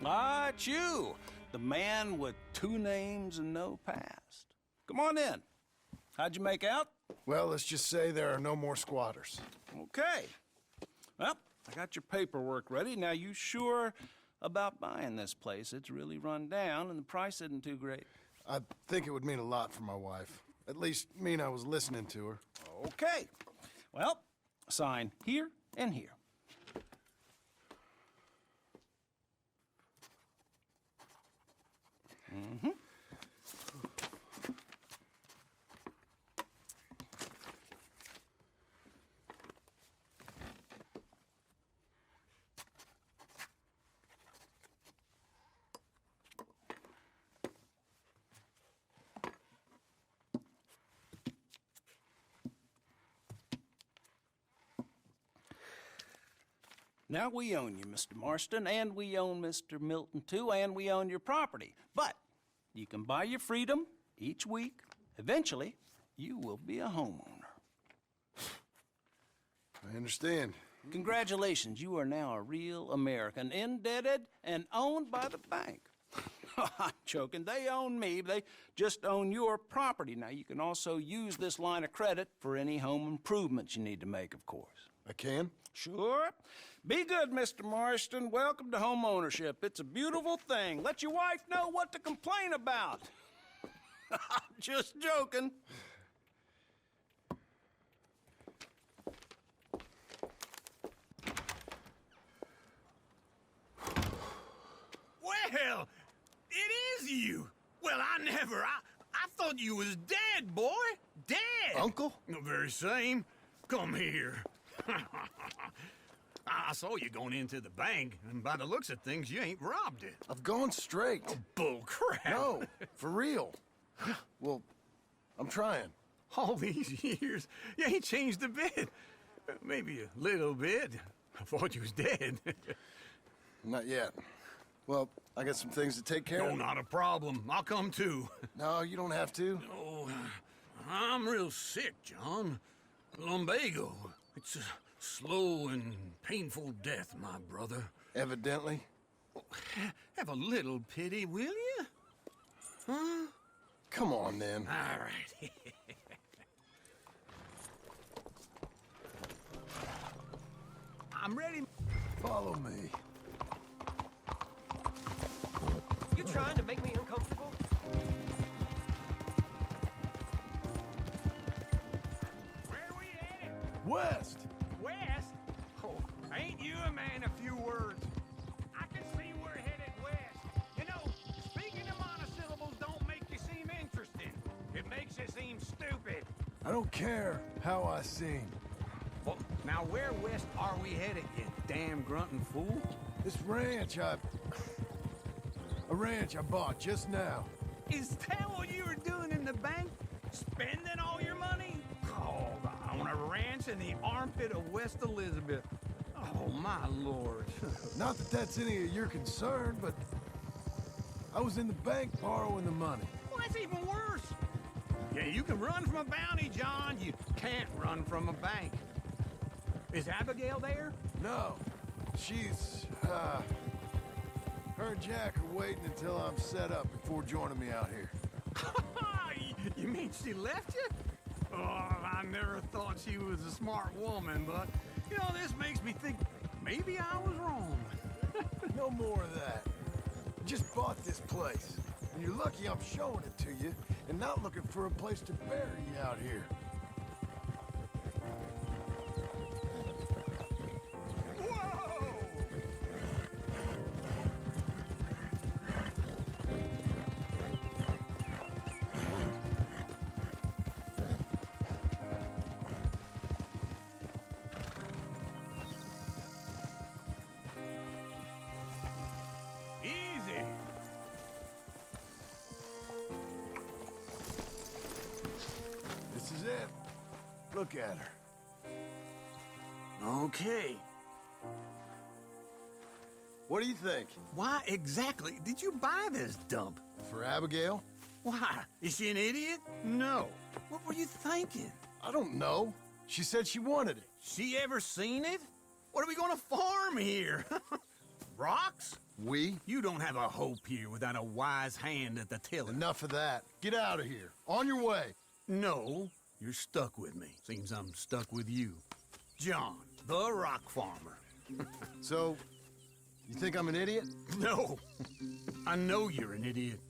Ah, it's you, the man with 2 names and no past. Come on in. How'd you make out? Well, let's just say there are no more squatters. Okay. Well, I got your paperwork ready. Now, you sure about buying this place? It's really run down, and the price isn't too great. I think it would mean a lot for my wife. At least mean I was listening to her. Okay. Well, sign here and here. Mm-hmm. Now, we own you, Mr. Marston, and we own Mr. Milton, too, and we own your property. But you can buy your freedom each week. Eventually, you will be a homeowner. I understand. Congratulations, you are now a real American, indebted and owned by the bank. I'm joking. They own me. They just own your property. Now, you can also use this line of credit for any home improvements you need to make, of course. I can? Sure. Be good, Mr. Marston. Welcome to home ownership. It's a beautiful thing. Let your wife know what to complain about. Just joking. Well, it is you. Well, I thought you was dead, boy. Dead. Uncle? The very same. Come here. I saw you going into the bank, and by the looks of things, you ain't robbed it. I've gone straight. Oh, bull crap. No, for real. Well, I'm trying. All these years, you ain't changed a bit. Maybe a little bit. I thought you was dead. Not yet. Well, I got some things to take care No, of. not a problem. I'll come too. No, you don't have to. Oh, I'm real sick, John. Lumbago. It's a slow and painful death, my brother. Evidently. Have a little pity, will you? Huh? Come on, then. All right. I'm ready. Follow me. You trying to make me uncomfortable? Where are we headed? West! West? Oh, ain't you a man of few words? I can see we're headed west. You know, speaking of monosyllables don't make you seem interesting. It makes you seem stupid. I don't care how I sing. Well, now where west are we headed, you damn grunting fool? This ranch A ranch I bought just now. Is that what you were doing in the bank? Spending all your money? Oh, on a ranch in the armpit of West Elizabeth. Oh, my lord. Not that that's any of your concern, but I was in the bank borrowing the money. Well, that's even worse. Yeah, you can run from a bounty, John. You can't run from a bank. Is Abigail there? No, she's, her and Jack are waiting until I'm set up before joining me out here. You mean she left you? Oh, I never thought she was a smart woman, but, you know, this makes me think maybe I was wrong. No more of that. Just bought this place, and you're lucky I'm showing it to you and not looking for a place to bury you out here. Easy. This is it. Look at her. Okay. What do you think? Why exactly did you buy this dump? For Abigail? Why? Is she an idiot? No. What were you thinking? I don't know. She said she wanted it. She ever seen it? What are we gonna farm here? Rocks? We? You don't have a hope here without a wise hand at the tiller. Enough of that. Get out of here. On your way. No, you're stuck with me. Seems I'm stuck with you. John, the rock farmer. So, you think I'm an idiot? No, I know you're an idiot.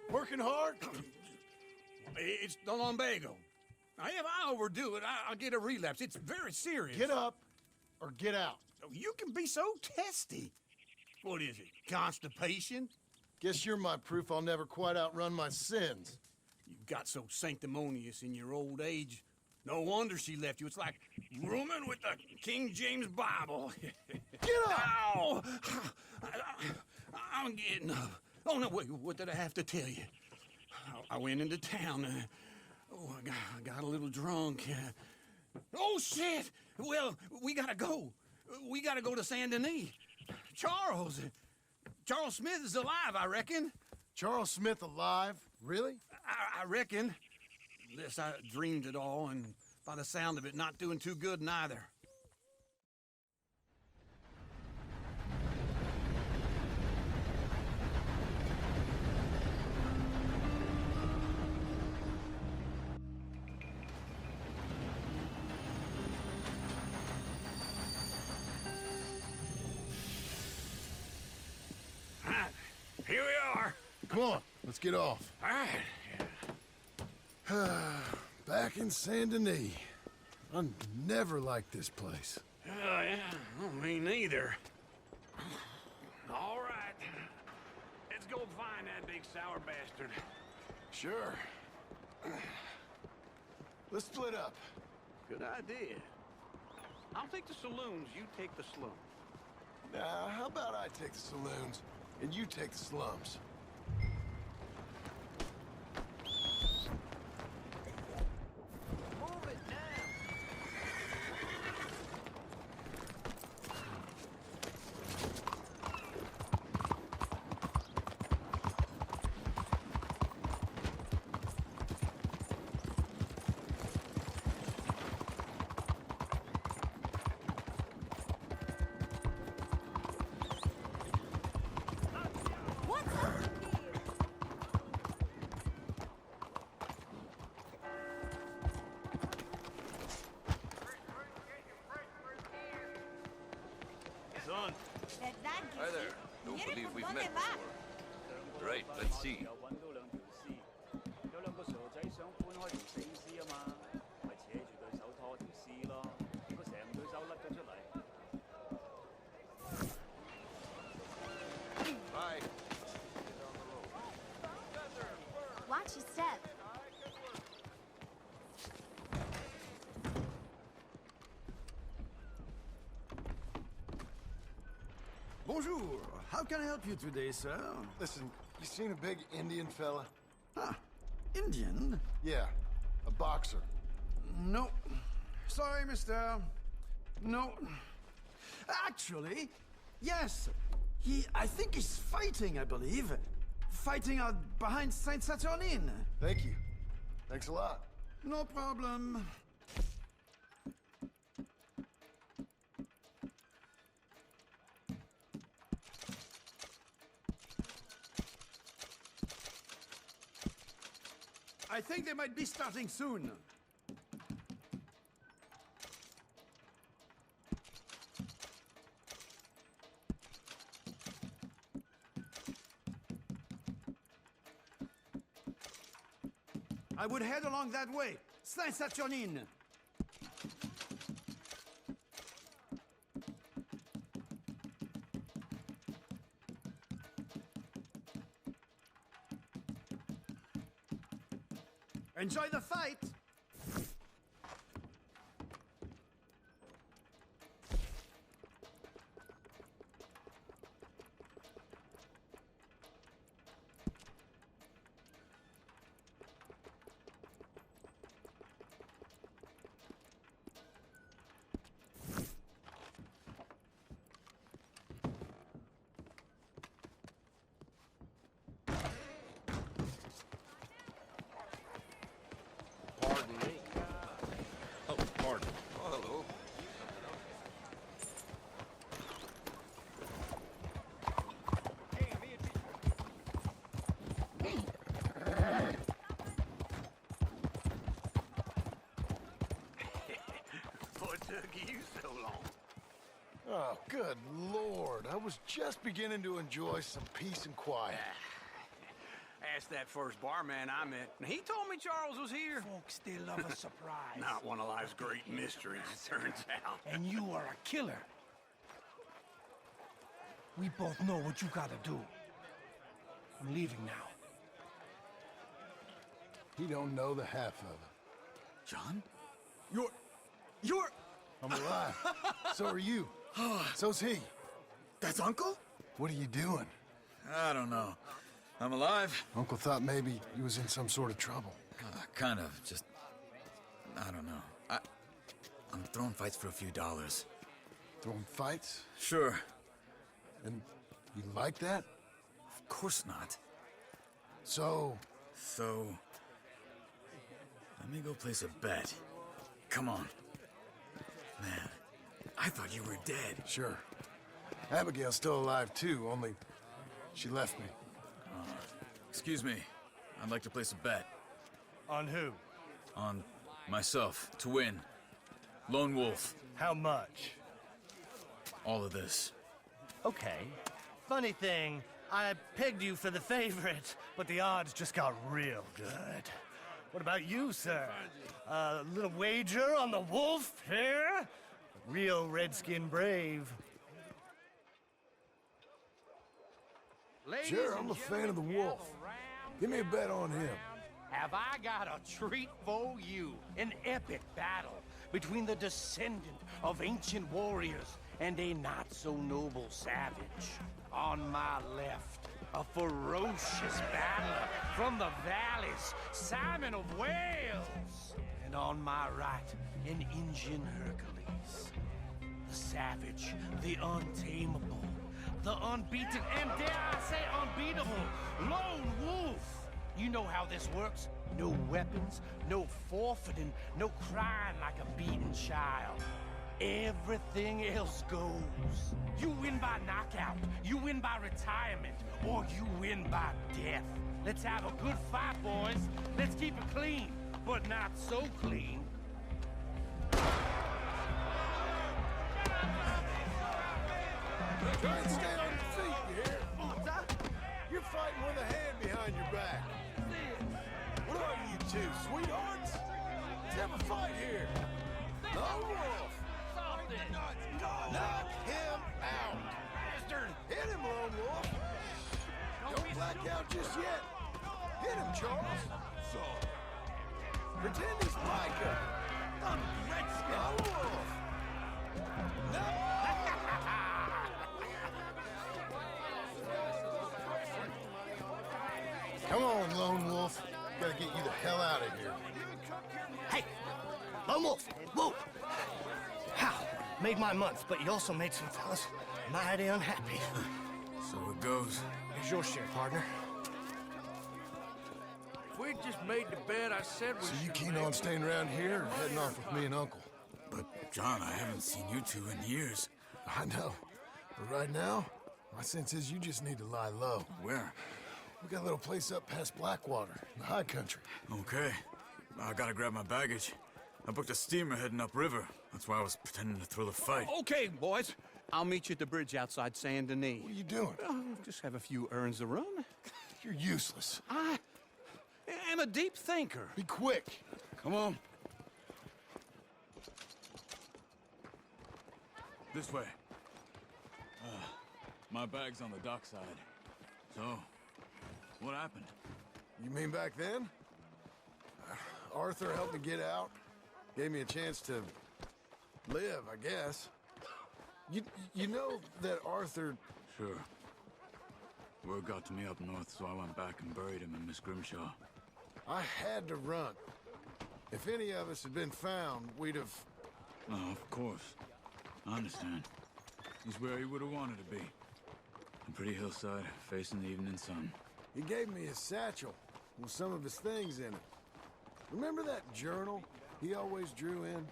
Working hard? It's the lumbago. Now, if I overdo it, I'll get a relapse. It's very serious. Get up or get out. You can be so testy. What is it, constipation? Guess you're my proof I'll never quite outrun my sins. You got so sanctimonious in your old age. No wonder she left you. It's like rooming with the King James Bible. Get up! Ow! I'm getting up. Oh, no, wait, what did I have to tell you? I went into town. I got a little drunk. Oh, shit! Well, we gotta go. We gotta go to Saint Denis. Charles Smith is alive, I reckon. Charles Smith alive? Really? I reckon. Unless I dreamed it all, and by the sound of it, not doing too good neither. Here we are. Come on, let's get off. All right. Back in Saint Denis. I never liked this place. Yeah, well, me neither. All right. Let's go find that big sour bastard. Sure. Let's split up. Good idea. I'll take the saloons, you take the slums. Now, how about I take the saloons and you take the slums? Move it now. What's up here? Son, ¿Verdad que hi sí? there. Don't ¿Quiere believe por we've dónde met va? before. Right, let's see. 揾到兩條屍，有兩個傻仔想搬開條死屍啊嘛，咪扯住對手拖條屍咯，結果成對手甩咗出嚟。 Bye. Watch your step. Bonjour. How can I help you today, sir? Listen, you seen a big Indian fella? Ah, Indian? Yeah, a boxer. No. Sorry, mister. No. Actually, yes. I think he's fighting, I believe. fighting out behind Saint Saturnin. Thank you. Thanks a lot. No problem. I think they might be starting soon. I would head along that way. Saint Saturnin. Enjoy the fight! What took you so long? Oh, good Lord. I was just beginning to enjoy some peace and quiet. Asked that first barman I met, and he told me Charles was here. Folks still love a surprise. Not one of life's great mysteries, it turns out. And you are a killer. We both know what you gotta do. I'm leaving now. He don't know the half of it. John? You're... I'm alive. So are you. So's he. That's Uncle? What are you doing? I don't know. I'm alive. Uncle thought maybe you was in some sort of trouble. Kind of. Just... I don't know. I'm throwing fights for a few dollars. Throwing fights? Sure. And you like that? Of course not. So... So... Let me go place a bet. Come on. Man, I thought you were dead. Sure. Abigail's still alive too, only she left me. Excuse me. I'd like to place a bet. On who? On myself, to win. Lone Wolf. How much? All of this. Okay. Funny thing, I pegged you for the favorite, but the odds just got real good. What about you, sir? A little wager on the wolf here? Real redskin brave. Ladies Sure, and I'm a fan of the gentlemen, wolf. gather round, Give me a bet on him. Have I got a treat for you? An epic battle between the descendant of ancient warriors and a not-so-noble savage. On my left, a ferocious battler from the valleys, Simon of Wales. And on my right, an Indian Hercules. The savage, the untamable, the unbeaten, and dare I say unbeatable, Lone Wolf. You know how this works. No weapons, no forfeiting, no crying like a beaten child. Everything else goes. You win by knockout, you win by retirement, or you win by death. Let's have a good fight, boys. Let's keep it clean, but not so clean. Try and stay on your feet, you hear? You're fighting with a hand behind your back. What are you two, sweethearts? Let's have a fight here. Lone Wolf! Knock him out! Bastard! Hit him, Lone Wolf! Don't black out just yet. Hit him, Charles. Pretend he's Micah. I'm Redskin. Lone Wolf! No! Come on, Lone Wolf. Gotta get you the hell out of here. Hey, Lone Wolf, whoa! How? Made my month, but you also made some fellas mighty unhappy. So it goes. Here's your share, partner. we just made the bed I said we. So you keen on staying around here or heading off with me and Uncle? But, John, I haven't seen you two in years. I know. But right now, my sense is you just need to lie low. Where? We got a little place up past Blackwater, in the high country. Okay. I gotta grab my baggage. I booked a steamer heading upriver. That's why I was pretending to throw the fight. Okay, boys. I'll meet you at the bridge outside Saint Denis. What are you doing? Just have a few errands to run. You're useless. I am a deep thinker. Be quick. Come on. This way. My bag's on the dockside. So, what happened? You mean back then? Arthur helped me get out. Gave me a chance to live, I guess. You know that Arthur... Sure. Word got to me up north, so I went back and buried him in Miss Grimshaw. I had to run. If any of us had been found, we'd have... Oh, of course. I understand. He's where he would have wanted to be. A pretty hillside, facing the evening sun. He gave me his satchel with some of his things in it. Remember that journal he always drew in?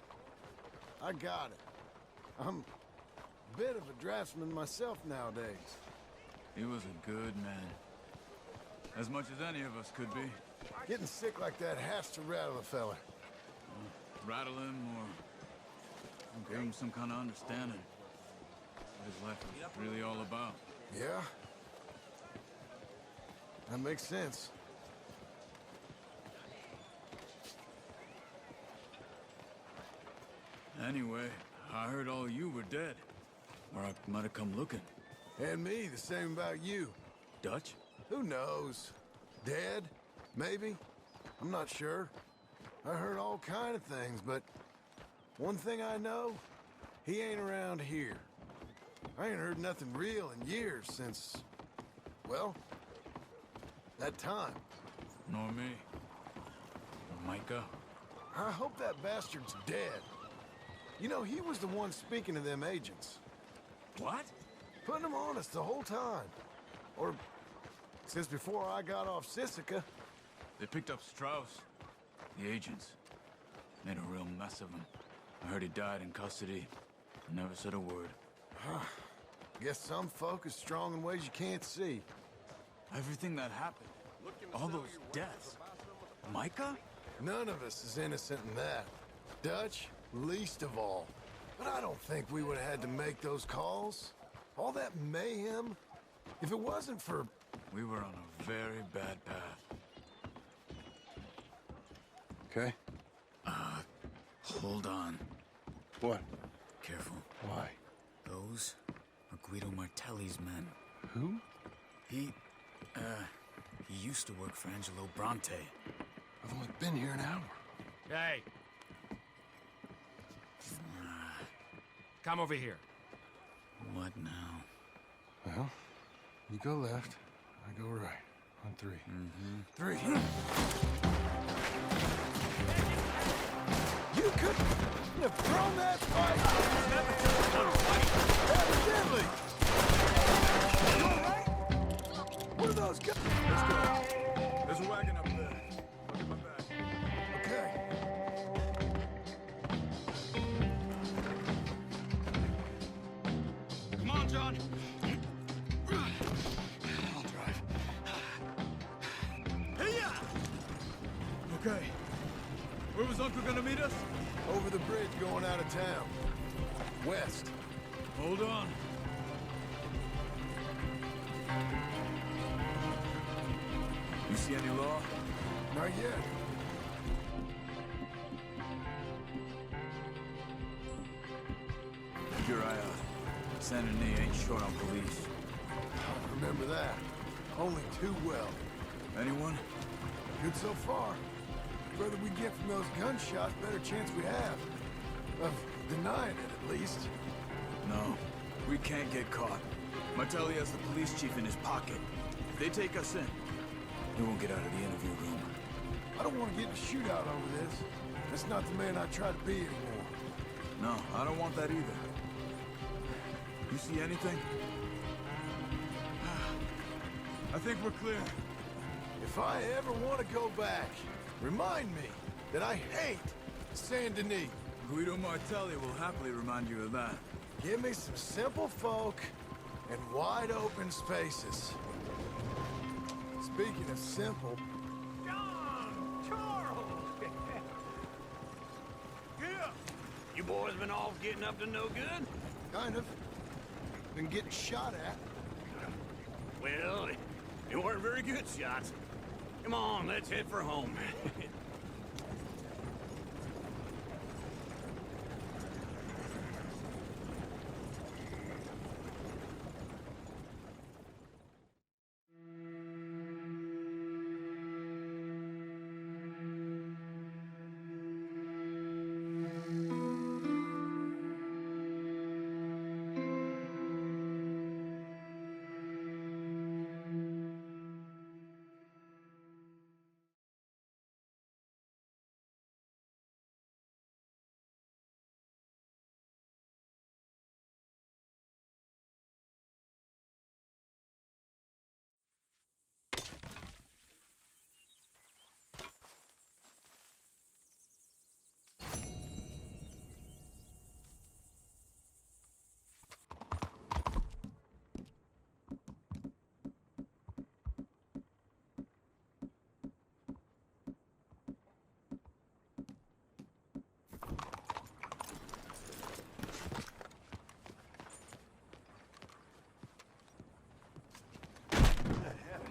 I got it. I'm a bit of a draftsman myself nowadays. He was a good man. As much as any of us could be. Getting sick like that has to rattle a fella. Rattle him or give him some kind of understanding. What his life was really all about. Yeah? That makes sense. Anyway, I heard all you were dead. Or I might have come looking. And me, the same about you. Dutch? Who knows? Dead? Maybe? I'm not sure. I heard all kind of things, but one thing I know, he ain't around here. I ain't heard nothing real in years since, well, that time. Nor me. Or Micah. I hope that bastard's dead. You know, he was the one speaking to them agents. What? Putting them on us the whole time. Or since before I got off Sisika. They picked up Strauss. The agents. Made a real mess of him. I heard he died in custody. Never said a word. Guess some folk is strong in ways you can't see. Everything that happened. All those deaths. Micah? None of us is innocent in that. Dutch, least of all. But I don't think we would have had to make those calls. All that mayhem. If it wasn't for... We were on a very bad path. Okay. Hold on. What? Careful. Why? Those are Guido Martelli's men. Who? He used to work for Angelo Bronte. I've only been here an hour. Hey. Come over here. What now? Well, you go left, I go right. On three. Three. You couldn't have thrown that fight! Evidently! You all right? What are those guys? Let's go. There's a wagon up there. I'll get my bag. Okay. Come on, John. I'll drive. Okay. Where was Uncle gonna meet us? Over the bridge going out of town. West. Hold on. You see any law? Not yet. Keep your eye out. Saint Denis ain't short on police. I remember that. Only too well. Anyone? Good so far. Further we get from those gunshots, better chance we have. Of denying it, at least. No. We can't get caught. Martelli has the police chief in his pocket. If they take us in, we won't get out of the interview room. I don't want to get in a shootout over this. That's not the man I try to be anymore. No, I don't want that either. You see anything? I think we're clear. If I ever want to go back, remind me that I hate Saint Denis. Guido Martelli will happily remind you of that. Give me some simple folk and wide open spaces. Speaking of simple, John! Charles! Yeah! You boys been off getting up to no good? kind of, been getting shot at. Well, they weren't very good shots. Come on, let's head for home.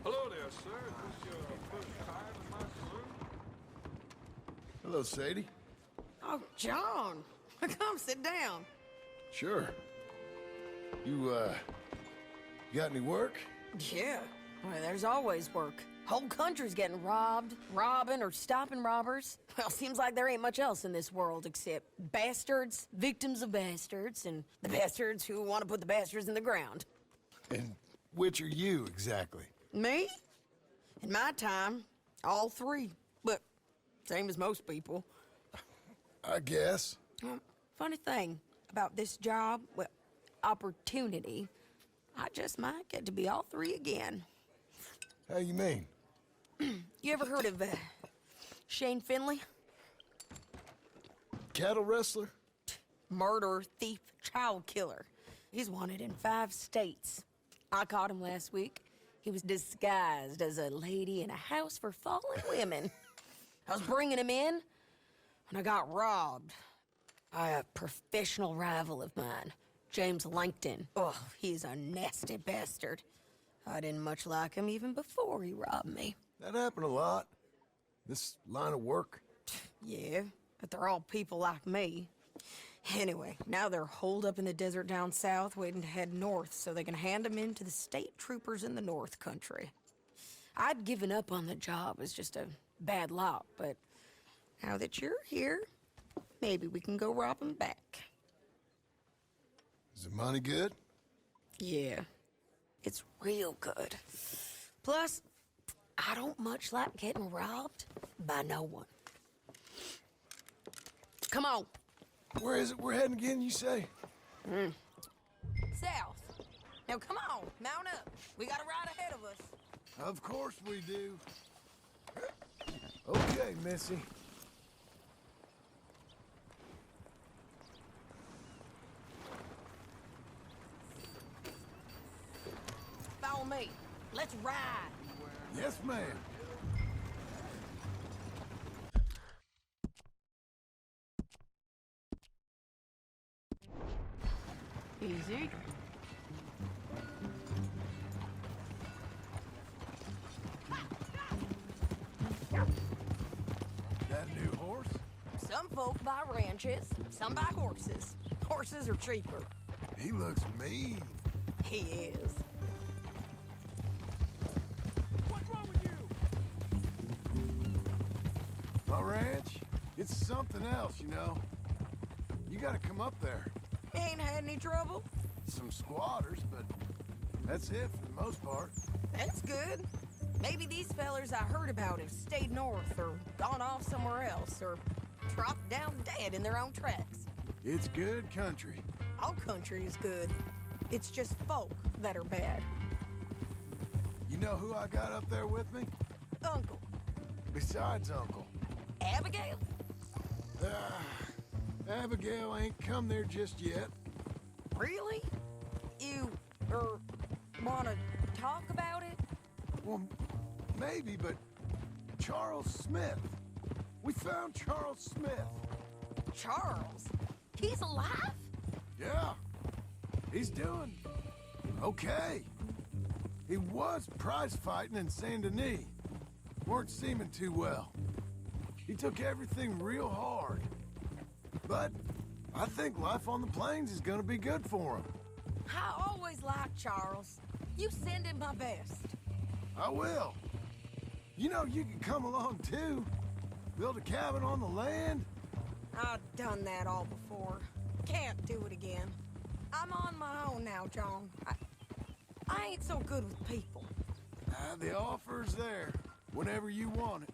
Hello there, sir. Is this your first time in my saloon? Hello, Sadie. Oh, John. Come sit down. Sure. You got any work? Yeah. Well, there's always work. Whole country's getting robbed, robbing, or stopping robbers. Well, seems like there ain't much else in this world except bastards, victims of bastards, and the bastards who want to put the bastards in the ground. And which are you, exactly? Me? In my time, all three. But same as most people. I guess. Funny thing about this job, well, opportunity, I just might get to be all three again. How you mean? You ever heard of Shane Finley? Cattle wrestler? Murderer, thief, child killer. He's wanted in 5 states. I caught him last week. He was disguised as a lady in a house for fallen women. I was bringing him in, and I got robbed by a professional rival of mine, James Langton. Oh, he's a nasty bastard. I didn't much like him even before he robbed me. That happened a lot. This line of work. Yeah, but they're all people like me. Anyway, now they're holed up in the desert down south, waiting to head north so they can hand them in to the state troopers in the north country. I'd given up on the job as just a bad lot, but now that you're here, maybe we can go rob them back. Is the money good? Yeah, it's real good. Plus, I don't much like getting robbed by no one. Come on. Where is it we're heading again, you say? South. Now come on, mount up. We got a ride ahead of us. Of course we do. Okay, Missy. Follow me. Let's ride. Yes, ma'am. Easy. That new horse? Some folk buy ranches, some buy horses. Horses are cheaper. He looks mean. He is. What's wrong with you? My ranch? It's something else, you know. You gotta come up there. Ain't had any trouble? Some squatters, but that's it for the most part. That's good. Maybe these fellers I heard about have stayed north or gone off somewhere else or dropped down dead in their own tracks. It's good country. All country is good. It's just folk that are bad. You know who I got up there with me? Uncle? Besides Uncle. Abigail? Abigail ain't come there just yet. Really? You, wanna talk about it? Well, maybe, but Charles Smith. We found Charles Smith. Charles? He's alive? Yeah. He's doing okay. He was prize fighting in Saint Denis. Weren't seeming too well. He took everything real hard. But I think life on the plains is gonna be good for him. I always liked Charles. You send him my best. I will. You know, you can come along too. Build a cabin on the land. I've done that all before. Can't do it again. I'm on my own now, John. I ain't so good with people. The offer's there, whenever you want it.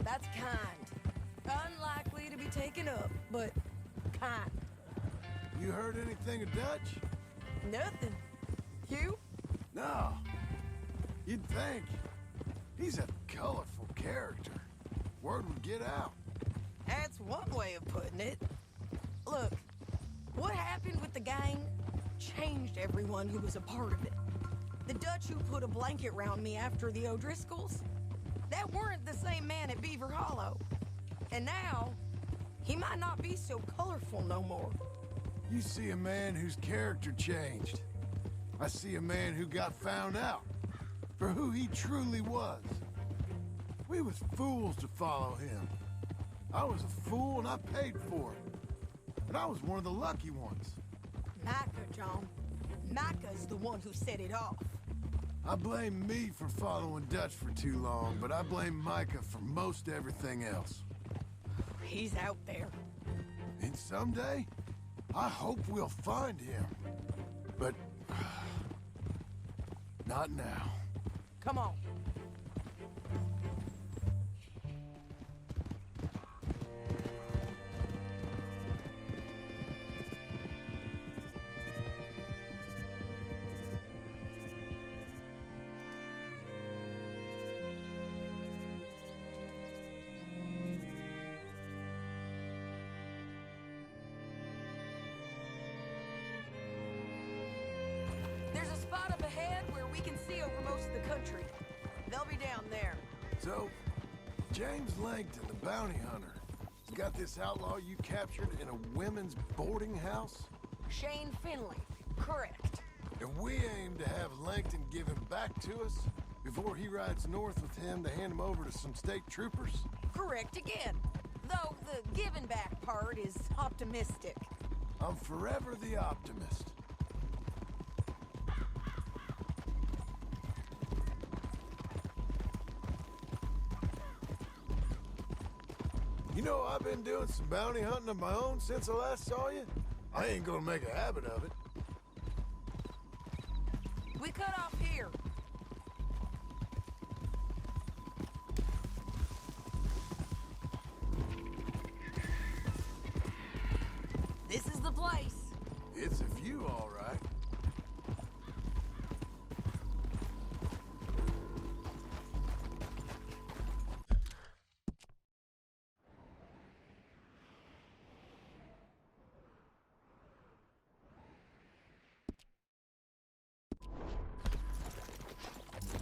That's kind. Unlikely to be taken up, but kind. You heard anything of Dutch? Nothing. You? No. You'd think. He's a colorful character. Word would get out. That's one way of putting it. Look, what happened with the gang changed everyone who was a part of it. The Dutch who put a blanket round me after the O'Driscolls, that weren't the same man at Beaver Hollow. And now, he might not be so colorful no more. You see a man whose character changed. I see a man who got found out for who he truly was. We was fools to follow him. I was a fool and I paid for it. But I was one of the lucky ones. Micah, John. Micah's the one who set it off. I blame me for following Dutch for too long, but I blame Micah for most everything else. He's out there. And someday, I hope we'll find him. But not now. Come on. There's a spot up ahead where we can see over most of the country. They'll be down there. So, James Langton, the bounty hunter, has got this outlaw you captured in a women's boarding house? Shane Finley. Correct. And we aim to have Langton give him back to us before he rides north with him to hand him over to some state troopers? Correct again. Though the giving back part is optimistic. I'm forever the optimist. You know, I've been doing some bounty hunting of my own since I last saw you. I ain't gonna make a habit of it. We cut off here. This is the place. It's a view, all right.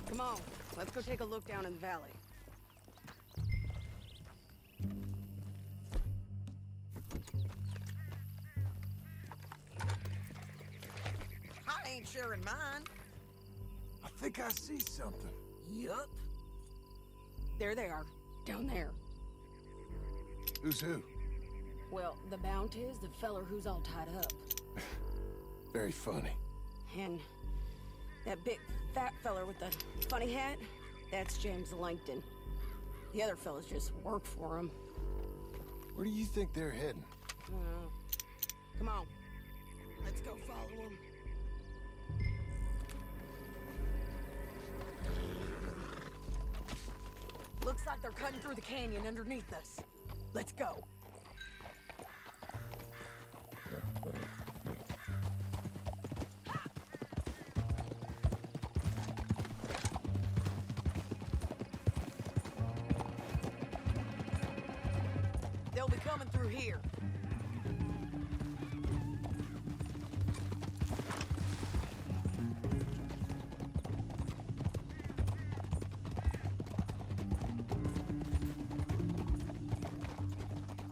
Come on, let's go take a look down in the valley. I ain't sharing mine. I think I see something. Yup. There they are, down there. Who's who? Well, the Bounty is the feller who's all tied up. Very funny. And that big fat feller with the funny hat, that's James Langton. The other fellas just work for him. Where do you think they're heading? Come on, let's go follow them. Looks like they're cutting through the canyon underneath us. Let's go. be coming through here.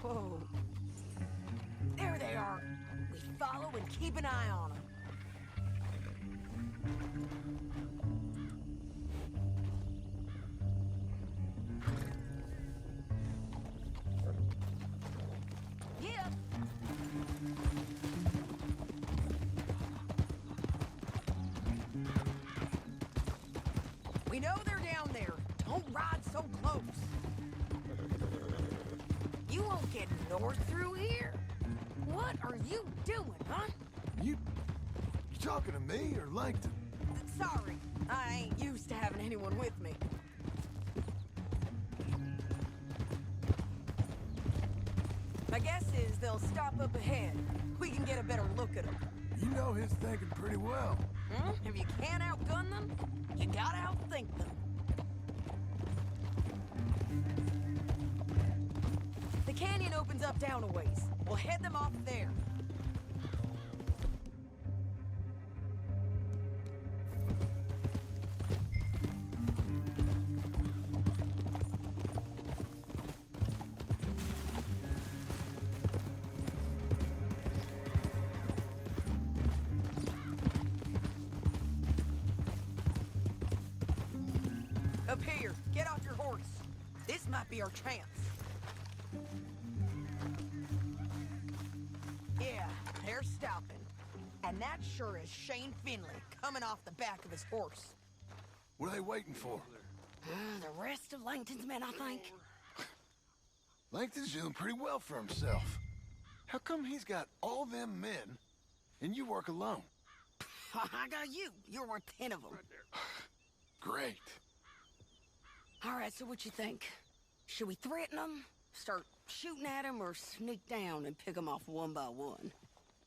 Whoa. There they are. We follow and keep an eye on them. Yeah. We know they're down there. Don't ride so close. You won't get north through here. What are you doing, huh? You talking to me or Langton? Sorry, I ain't used to having anyone with me. My guess is they'll stop up ahead. We can get a better look at them. You know his thinking pretty well. Hmm? If you can't outgun them, you gotta outthink them. The canyon opens up down a ways. We'll head them off there. Up here, get off your horse. This might be our chance. Yeah, they're stopping. And that sure is Shane Finley coming off the back of his horse. What are they waiting for? The rest of Langton's men, I think. Langton's doing pretty well for himself. How come he's got all them men and you work alone? I got you. You're worth 10 of them. Great. All right, so what you think? Should we threaten them, start shooting at them, or sneak down and pick them off one by one?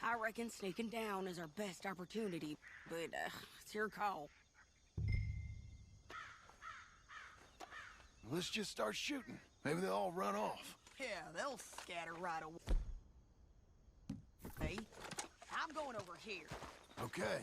I reckon sneaking down is our best opportunity, but it's your call. Let's just start shooting. Maybe they'll all run off. Yeah, they'll scatter right away. Hey, I'm going over here. Okay.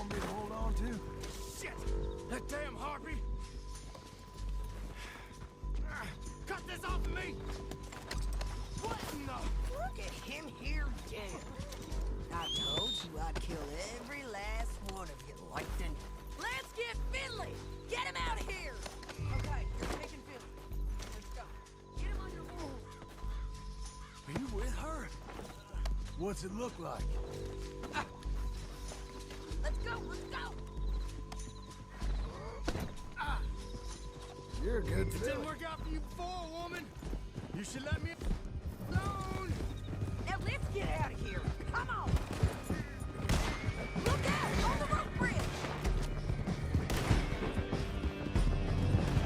want me to hold on to? Shit! That damn harpy! Cut this off of me! What in the... Look at him here dead. I told you I'd kill every last one of you, Langton. Let's get Finley! Get him out of here! Okay, you're taking Finley. Let's go. Get him on your move. Are you with her? What's it look like? Let's go, let's go! You're a good It fit. didn't work out for you before, woman! You should let me alone! Now let's get out of here. Come on! Look out! On the rope bridge!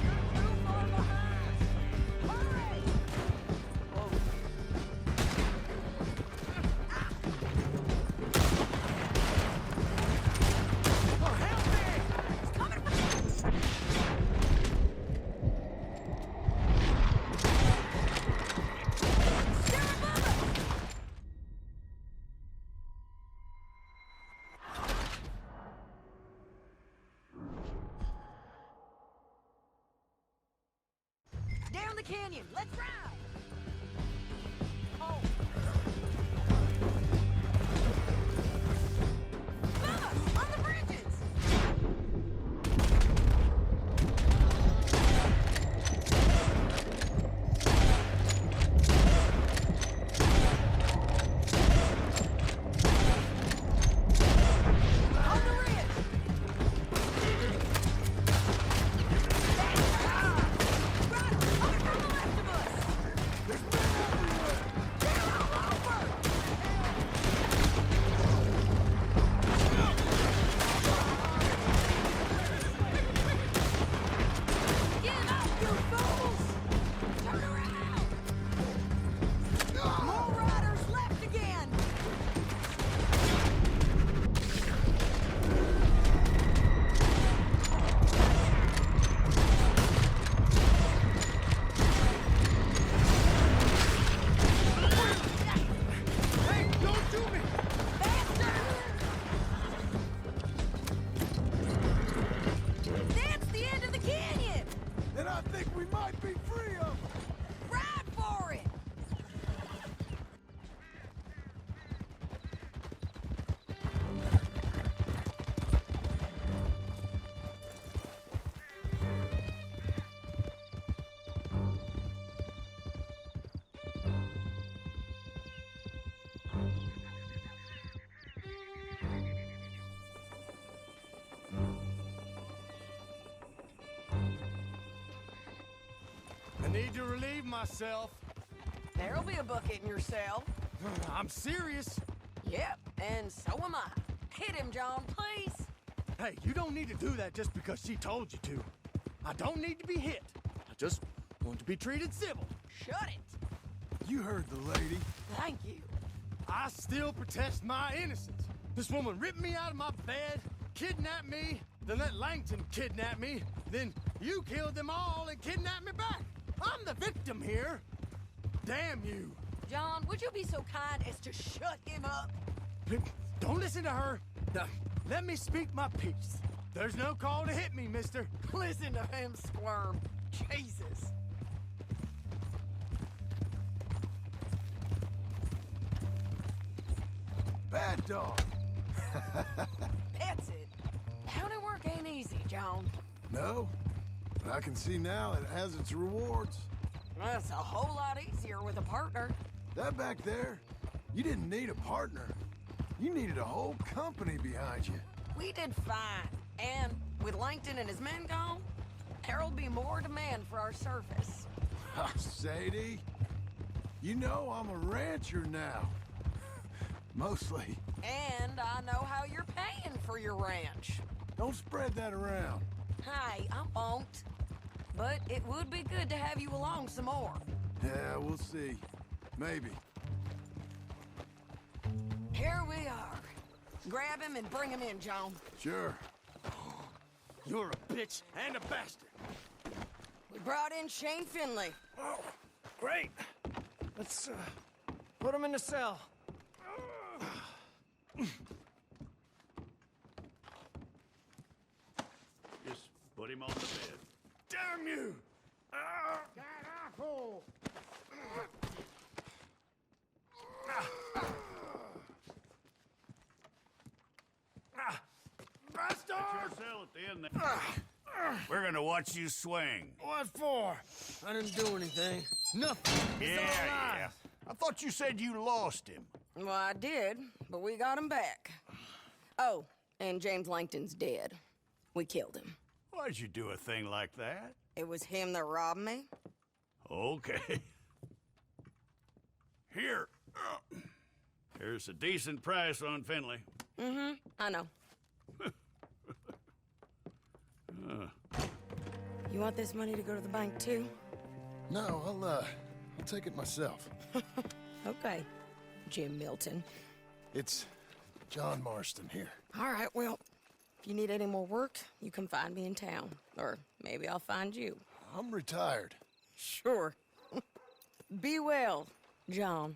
You're too far behind! Hurry! Oh, help me! It's coming from... They're above us! Down the canyon! Let's ride! Oh! Bubba! On the bridges! On the ridge! Ryder, coming from the left of us! They're all over! Give up, you fools! Turn around! More riders left again! Hey, don't do me! Faster! That's the end of the canyon! And I think we might be free of them. Ride for it! I need to relieve myself. There'll be a bucket in your cell. I'm serious. Yep, and so am I. Hit him, John, please. Hey, you don't need to do that just because she told you to. I don't need to be hit. I just want to be treated civil. Shut it. You heard the lady. Thank you. I still protest my innocence. This woman ripped me out of my bed, kidnapped me, then let Langton kidnap me, then you killed them all and kidnapped me back. I'm the victim here. Damn you. John, would you be so kind as to shut him up? Don't listen to her. Let me speak my piece. There's no call to hit me, mister. Listen to him squirm. Jesus. Bad dog. That's it. County work ain't easy, John. No? But I can see now it has its rewards. That's a whole lot easier with a partner. That back there, you didn't need a partner. You needed a whole company behind you. We did fine. And with Langton and his men gone, there'll be more demand for our service. Sadie, you know I'm a rancher now. Mostly. And I know how you're paying for your ranch. Don't spread that around. Hey, I won't. But it would be good to have you along some more. Yeah, we'll see. Maybe. Here we are. Grab him and bring him in, John. Sure. You're a bitch and a bastard. We brought in Shane Finley. Oh, great. Let's, put him in the cell. Put him on the bed. Damn you! Carajo! Bastard! Your cell at the end there. We're gonna watch you swing. What for? I didn't do anything. Nothing. It's all lies. I thought you said you lost him. Well, I did, but we got him back. Oh, and James Langton's dead. We killed him. Why'd you do a thing like that? It was him that robbed me. Okay. Here. Here's a decent price on Finley. Mm-hmm, I know. You want this money to go to the bank, too? No, I'll take it myself. Okay, Jim Milton. It's John Marston here. All right, well, if you need any more work, you can find me in town. Or maybe I'll find you. I'm retired. Sure. Be well, John.